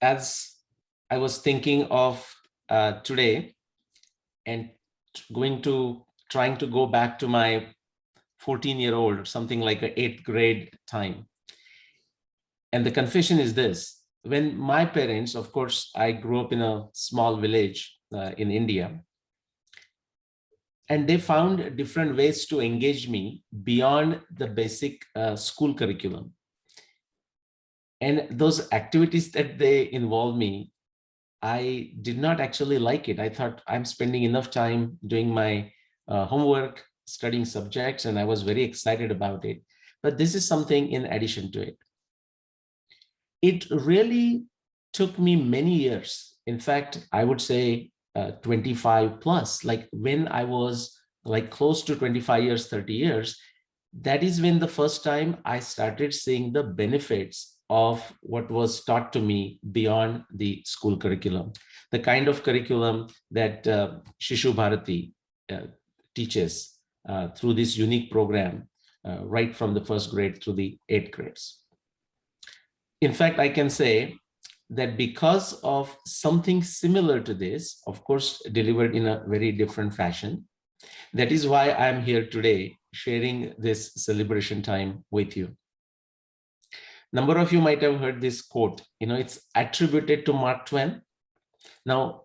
as I was thinking of today and trying to go back to my 14-year-old, something like an 8th grade time. And the confession is this: when my parents, of course, I grew up in a small village in India, and they found different ways to engage me beyond the basic school curriculum. And those activities that they involved me, I did not actually like it. I thought I'm spending enough time doing my homework, studying subjects, and I was very excited about it. But this is something in addition to it. It really took me many years. In fact, I would say 25 plus, like when I was like close to 25 years, 30 years, that is when the first time I started seeing the benefits of what was taught to me beyond the school curriculum, the kind of curriculum that Shishu Bharati teaches through this unique program, right from the first grade through the 8th grades. In fact, I can say that because of something similar to this, of course, delivered in a very different fashion, that is why I'm here today sharing this celebration time with you. Number of you might have heard this quote, it's attributed to Mark Twain. Now,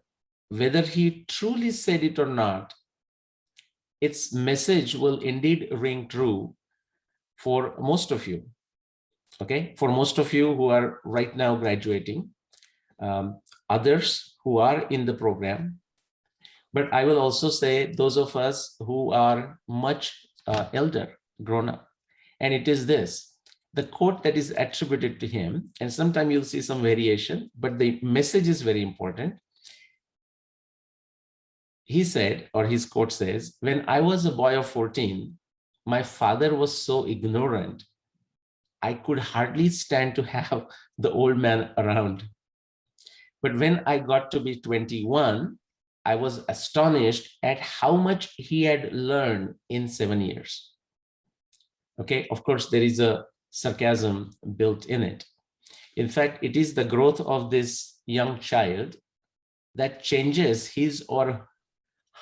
whether he truly said it or not, its message will indeed ring true for most of you. Okay, for most of you who are right now graduating, others who are in the program, but I will also say those of us who are much elder, grown up. And it is this, the quote that is attributed to him, and sometimes you'll see some variation, but the message is very important. He said, or his quote says, "When I was a boy of 14, my father was so ignorant, I could hardly stand to have the old man around. But when I got to be 21, I was astonished at how much he had learned in 7 years." Okay, of course, there is a sarcasm built in it. In fact, it is the growth of this young child that changes his or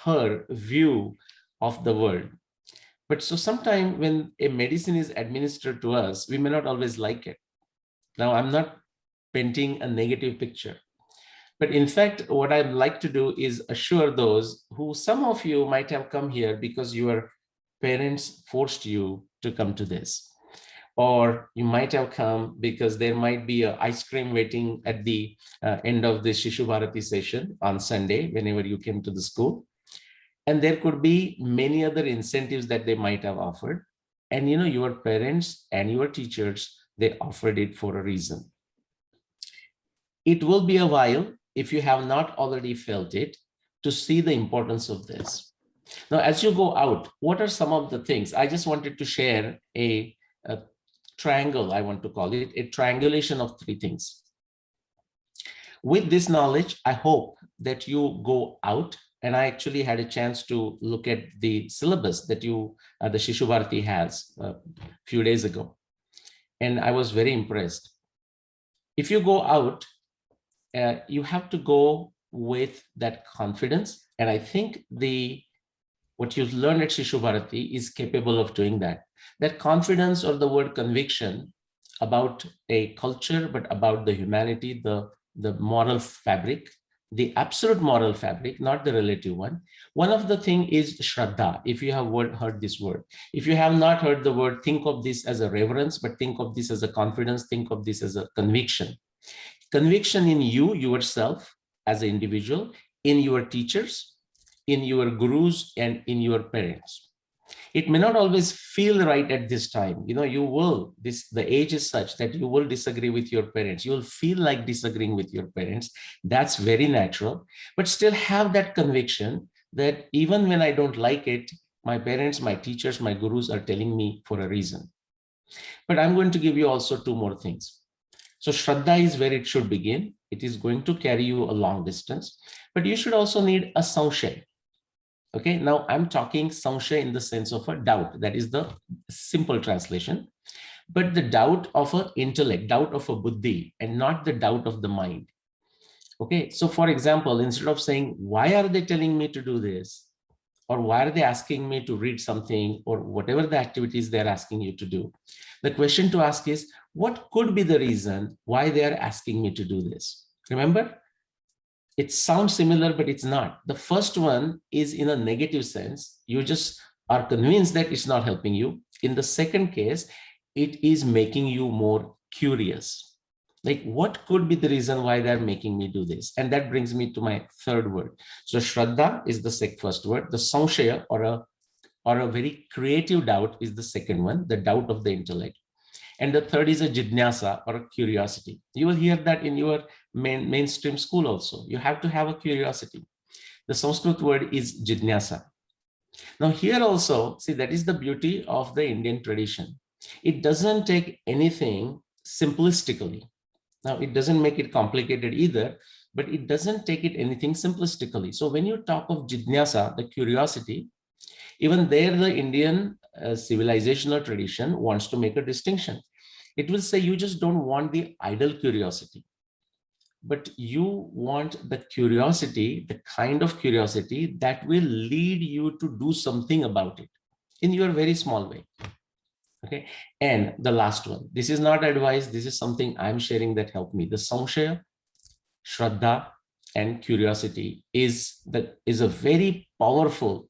her view of the world. But so sometimes when a medicine is administered to us, we may not always like it. Now, I'm not painting a negative picture, but in fact, what I'd like to do is assure those who, some of you might have come here because your parents forced you to come to this, or you might have come because there might be an ice cream waiting at the end of the Shishu Bharati session on Sunday, whenever you came to the school. And there could be many other incentives that they might have offered. And your parents and your teachers, they offered it for a reason. It will be a while, if you have not already felt it, to see the importance of this. Now, as you go out, what are some of the things? I just wanted to share a triangle, I want to call it, a triangulation of 3 things. With this knowledge, I hope that you go out, and I actually had a chance to look at the syllabus that the Shishu Bharati has a few days ago, and I was very impressed. If you go out, you have to go with that confidence, and I think what you've learned at Shishu Bharati is capable of doing that. That confidence, or the word conviction, about a culture, but about the humanity, the moral fabric, the absolute moral fabric, not the relative one. One of the thing is Shraddha, if you have heard this word. If you have not heard the word, think of this as a reverence, but think of this as a confidence, think of this as a conviction. Conviction in you, yourself, as an individual, in your teachers, in your gurus, and in your parents. It may not always feel right at this time. The age is such that you will disagree with your parents. You will feel like disagreeing with your parents. That's very natural, but still have that conviction that even when I don't like it, my parents, my teachers, my gurus are telling me for a reason. But I'm going to give you also 2 more things. So Shraddha is where it should begin. It is going to carry you a long distance, but you should also need a sanshay. Okay, now I'm talking sanshay in the sense of a doubt. That is the simple translation. But the doubt of an intellect, doubt of a buddhi, and not the doubt of the mind. Okay, so for example, instead of saying, why are they telling me to do this? Or why are they asking me to read something, or whatever the activities they're asking you to do? The question to ask is, what could be the reason why they are asking me to do this? Remember, it sounds similar, but it's not. The first one is in a negative sense. You just are convinced that it's not helping you. In the second case, it is making you more curious. Like, what could be the reason why they're making me do this? And that brings me to my third word. So Shraddha is the first word. The Samshaya, or a very creative doubt, is the second one, the doubt of the intellect. And the third is a jidnyasa, or a curiosity. You will hear that in your mainstream school also. You have to have a curiosity. The Sanskrit word is jidnyasa. Now here also, see, that is the beauty of the Indian tradition. It doesn't take anything simplistically. Now, it doesn't make it complicated either, but it doesn't take it anything simplistically. So when you talk of jidnyasa, the curiosity, even there, the Indian civilizational tradition wants to make a distinction. It will say you just don't want the idle curiosity, but you want the curiosity, the kind of curiosity that will lead you to do something about it in your very small way. Okay. And the last one, this is not advice. This is something I'm sharing that helped me. The Samshaya, Shraddha, and curiosity is a very powerful,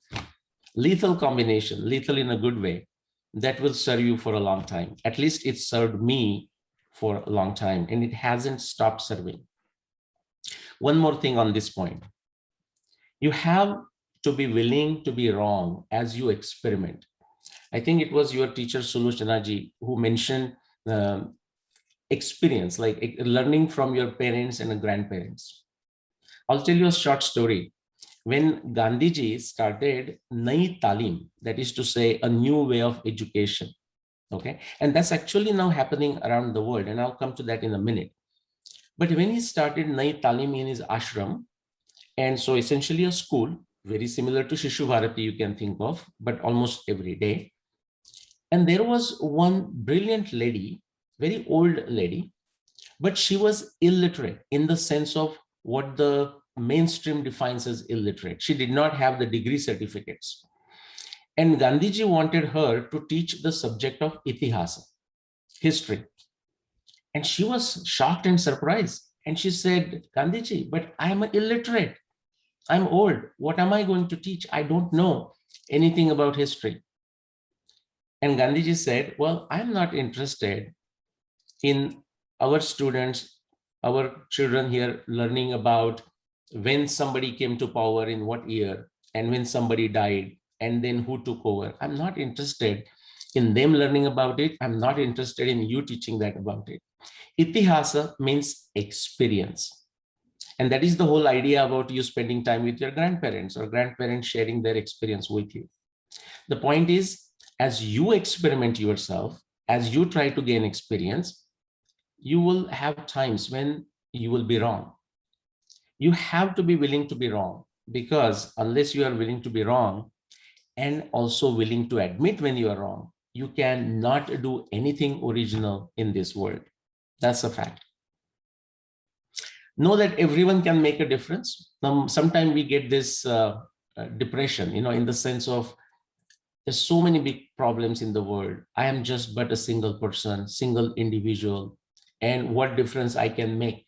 lethal combination, lethal in a good way, that will serve you for a long time. At least it served me for a long time, and it hasn't stopped serving. One more thing on this point. You have to be willing to be wrong as you experiment. I think it was your teacher, Sulu Chanaji, who mentioned experience, like learning from your parents and grandparents. I'll tell you a short story. When Gandhiji started Nai Talim, that is to say, a new way of education, okay, and that's actually now happening around the world, and I'll come to that in a minute. But when he started Nai Talim in his ashram, and so essentially a school, very similar to Shishu Bharati, you can think of, but almost every day. And there was one brilliant lady, very old lady, but she was illiterate in the sense of what the mainstream defines as illiterate. She did not have the degree certificates. And Gandhiji wanted her to teach the subject of itihasa, history. And she was shocked and surprised. And she said, Gandhiji, but I'm illiterate. I'm old. What am I going to teach? I don't know anything about history. And Gandhiji said, well, I'm not interested in our students, our children here learning about when somebody came to power in what year, and when somebody died, and then who took over. I'm not interested in them learning about it. I'm not interested in you teaching that about it. Itihasa means experience. And that is the whole idea about you spending time with your grandparents, or grandparents sharing their experience with you. The point is, as you experiment yourself, as you try to gain experience, you will have times when you will be wrong. You have to be willing to be wrong, because unless you are willing to be wrong and also willing to admit when you are wrong, you cannot do anything original in this world. That's a fact. Know that everyone can make a difference. Sometimes we get this depression, in the sense of, there's so many big problems in the world. I am just but a single person, single individual, and what difference I can make.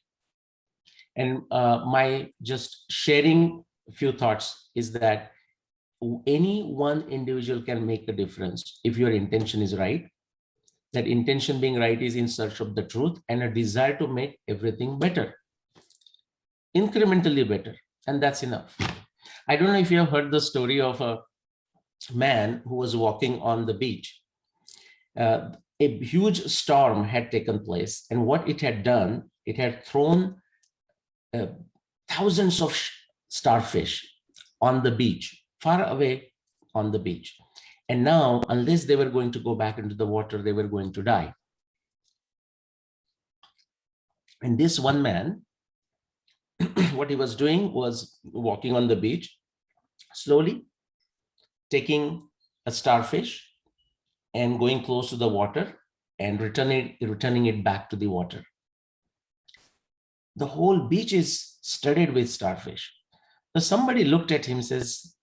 And my just sharing a few thoughts is that any one individual can make a difference if your intention is right. That intention being right is in search of the truth and a desire to make everything better, incrementally better, and that's enough. I don't know if you have heard the story of a man who was walking on the beach. A huge storm had taken place, and what it had done, it had thrown uh, thousands of starfish on the beach, far away on the beach. And now, unless they were going to go back into the water, they were going to die. And this one man, what he was doing was walking on the beach, slowly taking a starfish and going close to the water and returning it back to the water. The whole beach is studded with starfish. So somebody looked at him and says,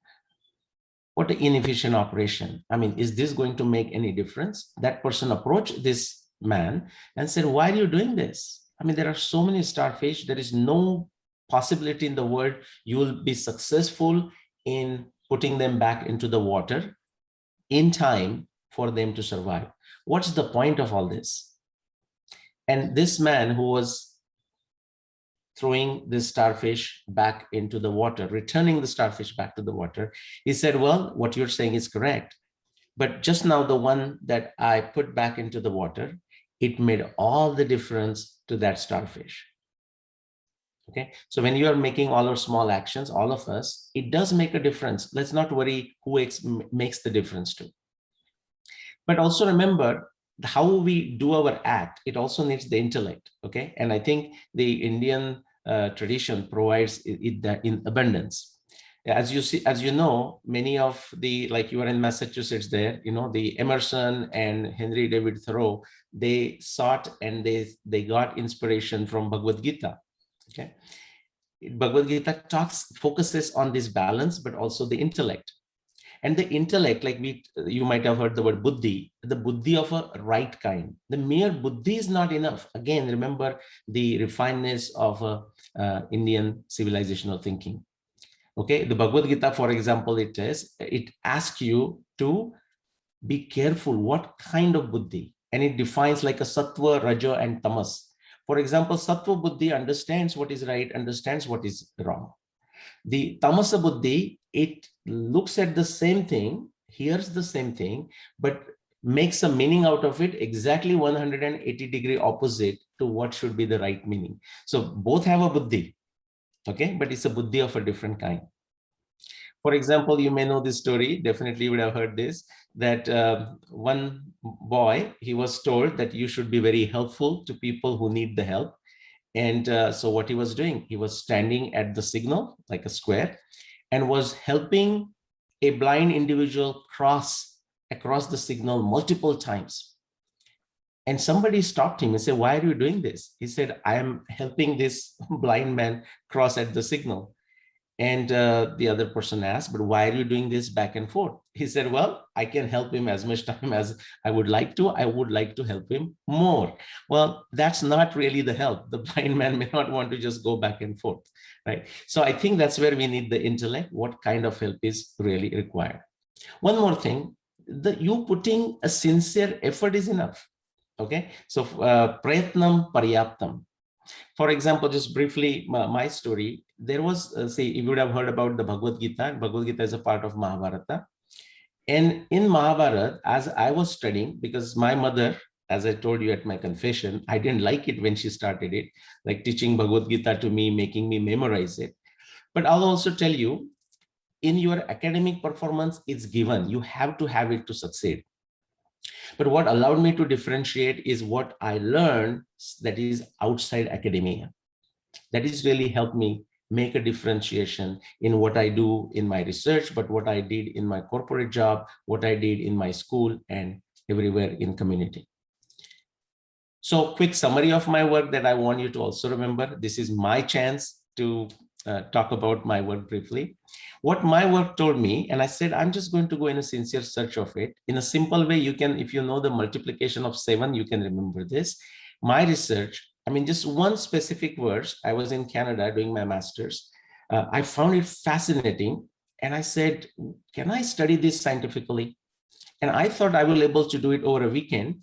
what an inefficient operation. I mean, is this going to make any difference? That person approached this man and said, why are you doing this? I mean, there are so many starfish. There is no possibility in the world you will be successful in putting them back into the water in time for them to survive. What's the point of all this? And this man who was throwing this starfish back into the water, returning the starfish back to the water, he said, well, what you're saying is correct. But just now, the one that I put back into the water, it made all the difference to that starfish. Okay, so when you are making all our small actions, all of us, it does make a difference. Let's not worry who makes the difference to. But also remember, how we do our act, it also needs the intellect. Okay, and I think the Indian tradition provides it that in abundance. As you see, as you know, many of the, like you are in Massachusetts there, you know, the Emerson and Henry David Thoreau, they sought and they got inspiration from Bhagavad Gita. Okay, Bhagavad Gita focuses on this balance, but also the intellect. And the intellect, like you might have heard the word buddhi, the buddhi of a right kind. The mere buddhi is not enough. Again, remember the refinedness of Indian civilizational thinking. Okay, the Bhagavad Gita, for example, it asks you to be careful what kind of buddhi, and it defines like a sattva, raja, and tamas. For example, sattva buddhi understands what is right, understands what is wrong. The tamasa buddhi, it looks at the same thing, hears the same thing, but makes a meaning out of it exactly 180-degree opposite to what should be the right meaning. So both have a buddhi, okay, but it's a buddhi of a different kind. For example, you may know this story, definitely you would have heard this, that one boy, he was told that you should be very helpful to people who need the help. And so what he was doing, he was standing at the signal, like a square, and was helping a blind individual cross across the signal multiple times. And somebody stopped him and said, why are you doing this? He said, I am helping this blind man cross at the signal. And the other person asked, but why are you doing this back and forth? He said, well, I can help him as much time as I would like to. I would like to help him more. Well, that's not really the help. The blind man may not want to just go back and forth, right? So I think that's where we need the intellect. What kind of help is really required? One more thing, you putting a sincere effort is enough. Okay, so prayatnam paryaptam. For example, just briefly, my story, there was, say, you would have heard about the Bhagavad Gita. Bhagavad Gita is a part of Mahabharata. And in Mahabharata, as I was studying, because my mother, as I told you at my confession, I didn't like it when she started it, like teaching Bhagavad Gita to me, making me memorize it. But I'll also tell you, in your academic performance, it's given. You have to have it to succeed. But what allowed me to differentiate is what I learned that is outside academia. That is really helped me make a differentiation in what I do in my research, but what I did in my corporate job, what I did in my school, and everywhere in community. So quick summary of my work that I want you to also remember. This is my chance to talk about my work briefly. What my work told me, and I said, I'm just going to go in a sincere search of it. In a simple way, you can, if you know the multiplication of 7, you can remember this. My research, I mean, just one specific verse, I was in Canada doing my master's. I found it fascinating. And I said, can I study this scientifically? And I thought I will be able to do it over a weekend.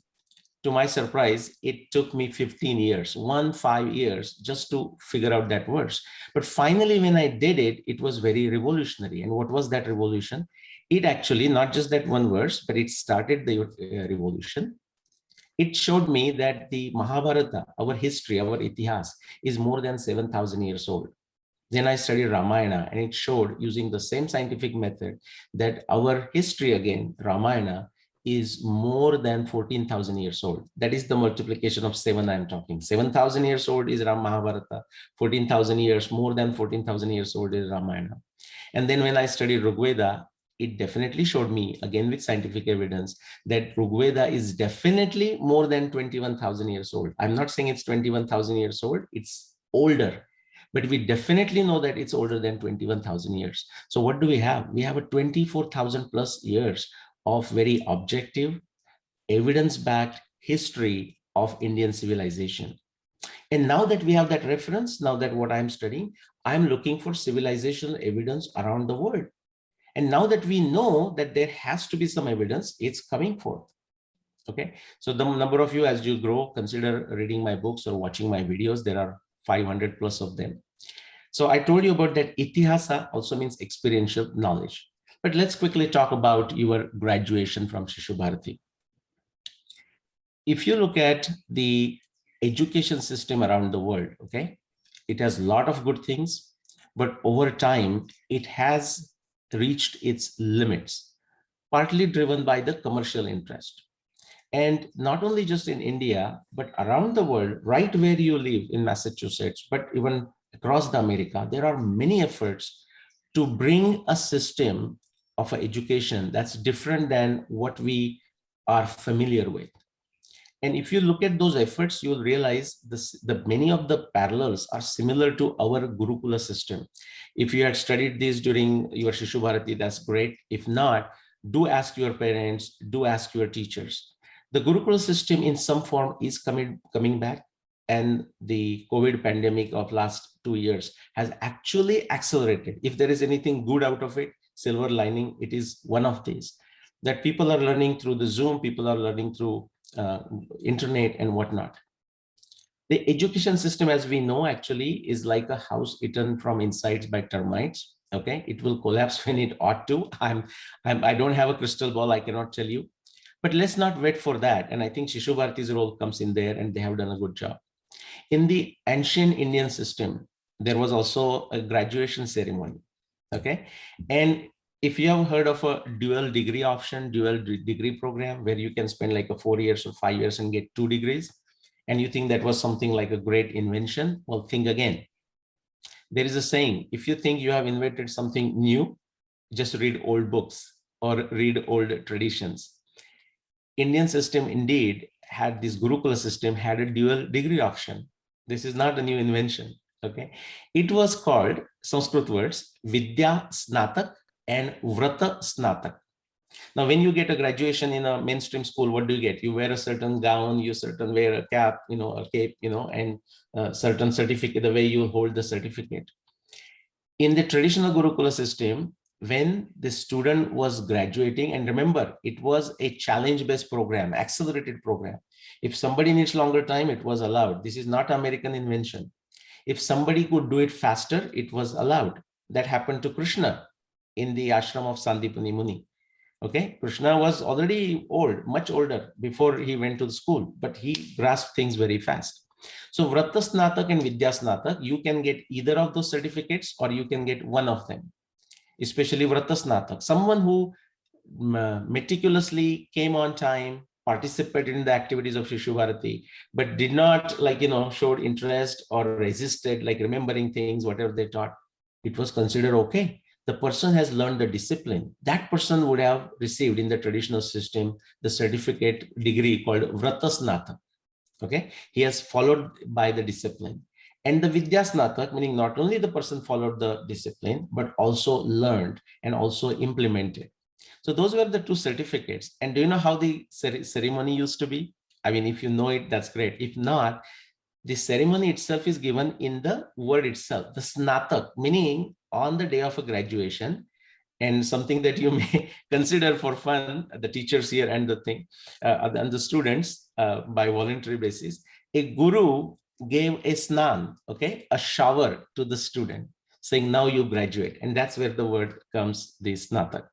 To my surprise, it took me 15 years, 5 years, just to figure out that verse. But finally, when I did it, it was very revolutionary. And what was that revolution? It actually, not just that one verse, but it started the revolution. It showed me that the Mahabharata, our history, our itihas, is more than 7,000 years old. Then I studied Ramayana, and it showed, using the same scientific method, that our history, again, Ramayana, is more than 14,000 years old. That is the multiplication of 7 I'm talking. 7,000 years old is Mahabharata. 14,000 years, more than 14,000 years old is Ramayana. And then when I studied Rigveda, it definitely showed me, again with scientific evidence, that Rigveda is definitely more than 21,000 years old. I'm not saying it's 21,000 years old. It's older, but we definitely know that it's older than 21,000 years. So what do we have? We have a 24,000 plus years of very objective, evidence-backed history of Indian civilization. And now that we have that reference, now that what I'm studying, I'm looking for civilizational evidence around the world. And now that we know that there has to be some evidence, it's coming forth. Okay. So the number of you, as you grow, consider reading my books or watching my videos. There are 500 plus of them. So I told you about that. Itihasa also means experiential knowledge. But let's quickly talk about your graduation from Shishu Bharati. If you look at the education system around the world, okay, it has a lot of good things, but over time, it has reached its limits, partly driven by the commercial interest. And not only just in India, but around the world, right where you live in Massachusetts, but even across the America, there are many efforts to bring a system of education that's different than what we are familiar with. And if you look at those efforts, you'll realize that many of the parallels are similar to our Gurukula system. If you had studied this during your Shishu Bharati, that's great. If not, do ask your parents, do ask your teachers. The Gurukula system in some form is coming back, and the COVID pandemic of last 2 years has actually accelerated. If there is anything good out of it, silver lining, it is one of these, that people are learning through the Zoom, people are learning through internet and whatnot. The education system, as we know, actually is like a house eaten from inside by termites. Okay, it will collapse when it ought to. I don't have a crystal ball, I cannot tell you, but let's not wait for that. And I think Shishu Bharati's role comes in there, and they have done a good job. In the ancient Indian system, there was also a graduation ceremony. Okay, and if you have heard of a dual degree option, dual degree program, where you can spend like a 4 years or 5 years and get 2 degrees, and you think that was something like a great invention, well, think again. There is a saying, if you think you have invented something new, just read old books or read old traditions. Indian system indeed had this Gurukula system, had a dual degree option. This is not a new invention. Okay, it was called, Sanskrit words, Vidya Snatak and Vrata Snatak. Now, when you get a graduation in a mainstream school, what do you get? You wear a certain gown, you wear a cap, a cape, and a certain certificate, the way you hold the certificate. In the traditional Gurukula system, when the student was graduating, and remember, it was a challenge-based program, accelerated program. If somebody needs longer time, it was allowed. This is not American invention. If somebody could do it faster, it was allowed. That happened to Krishna in the ashram of Sandipani Muni. Okay, Krishna was already old, much older before he went to the school, but he grasped things very fast. So Vrata Snatak and Vidya Snatak, you can get either of those certificates or you can get one of them, especially Vrata Snatak. Someone who meticulously came on time, participated in the activities of Shishu Bharati, but did not showed interest or resisted, like remembering things, whatever they taught, it was considered okay. The person has learned the discipline. That person would have received in the traditional system the certificate degree called Vratasnatha. Okay, he has followed by the discipline. And the Vidyasnatak, meaning not only the person followed the discipline, but also learned and also implemented. So those were the two certificates. And do you know how the ceremony used to be? I mean, if you know it, that's great. If not, the ceremony itself is given in the word itself, the snatak, meaning on the day of a graduation, and something that you may consider for fun, the teachers here and and the students by voluntary basis, a guru gave a snan, okay, a shower to the student, saying, now you graduate. And that's where the word comes, the snatak.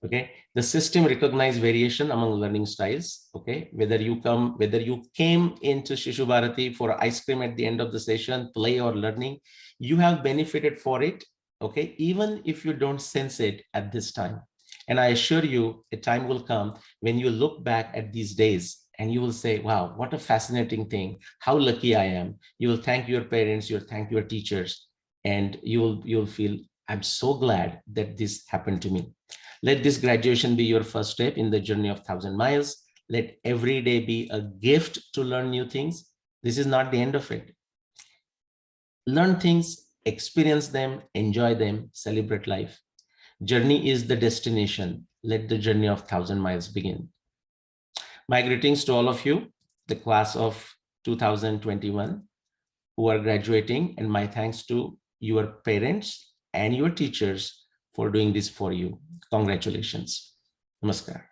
Okay, the system recognizes variation among learning styles. Okay, whether you came into Shishu Bharati for ice cream at the end of the session, play or learning, you have benefited for it. Okay, even if you don't sense it at this time. And I assure you, a time will come when you look back at these days and you will say, wow, what a fascinating thing. How lucky I am. You will thank your parents, you'll thank your teachers, and you'll feel, I'm so glad that this happened to me. Let this graduation be your first step in the journey of 1,000 miles. Let every day be a gift to learn new things. This is not the end of it. Learn things, experience them, enjoy them, celebrate life. Journey is the destination. Let the journey of 1,000 miles begin. My greetings to all of you, the class of 2021 who are graduating, and my thanks to your parents and your teachers for doing this for you. Congratulations. Namaskar.